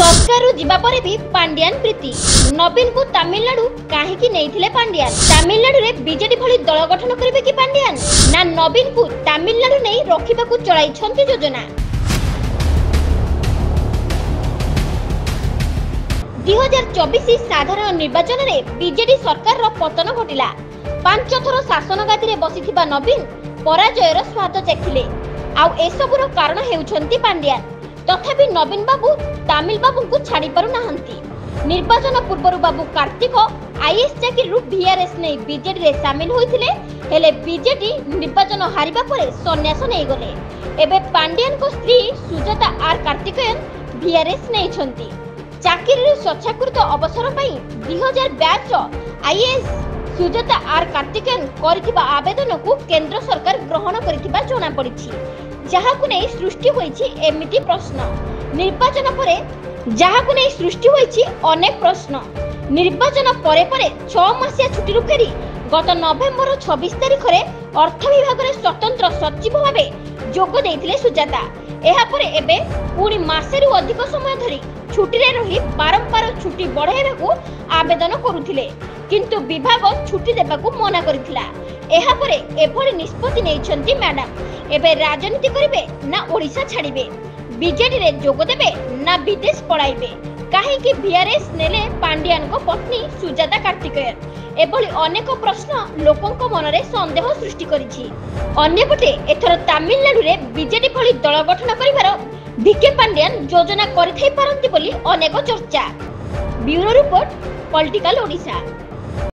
सरकार जीवा पर भी पांड्यान प्रीति नवीन को तमिलनाडु कहीं नहीं पांड्यान तमिलनाडु रे बीजेडी भली दल गठन करेंगे कि पांड्यान ना नवीन को तमिलनाडु नहीं रखा चलाई योजना। 2024 साधारण निर्वाचन में बीजेडी सरकार पतन घटिला। 5 थर शासन गादी बसी नवीन पराजयर स्वाद चाखिले। आउ एसबुर कारण हेउछंती पांड्यान। तथापि नवीन बाबू तमिल बाबू को छाड़ी पारु नाहंती। निर्वाचन पूर्व बाबू कार्तिक आईएएस चाकरी वीआरएस नहीं बीजेडी रे शामिल होइथिले, हेले बीजेडी निर्वाचन हारिबा परे सन्यास नै गले। एबे पांड्यान को स्त्री सुजाता आर कार्तिकेयन वीआरएस नै छंती। चाकरी स्वच्छाकृत अवसर पई 2022 आईएएस सुजाता आर कार्तिकेयन करिथिबा आवेदन को केंद्र सरकार ग्रहण करिथिबा जणा पड़िछि, जहाकु नै सृष्टि होइछि एमिति प्रश्न। निर्वाचन परे जहाकु नै सृष्टि होइछि अनेक प्रश्न। निर्वाचन परे परे 6 मासिया छुट्टी फेरी गत नवेम्बर 26 तारिख रे अर्थ विभाग रे स्वतंत्र सचिव भाबे जोग देइथिले सुजाता। एहा परे एबे पूरी मासेरु अधिक समय धरि छुट्टी रे रही बारंबार छुट्टी बढ़ाइबाकू आवेदन करुथिले, किंतु विभाग छुट्टी देबाकू मना करिथिला। एहा परे एभली निष्पत्ति नेइछंती मैडम। एबे राजनीति करिवे ना ओडिशा छाड़िबे, बीजेडी रे जोग देबे ना विदेश पळाइबे? काहे कि वीआरएस नेले पांड्यान को पत्नी सुजाता कार्तिकेयन? एभली अनेक प्रश्न लोकंक मनरे संदेह सृष्टि करिछि। अन्यपटे एथर तमिलनाडु रे बीजेडी भली दल गठन करिवार बीके पांड्यान योजना करिथाइ पारंती बोली अनेक चर्चा। Bureau report, political Odisha.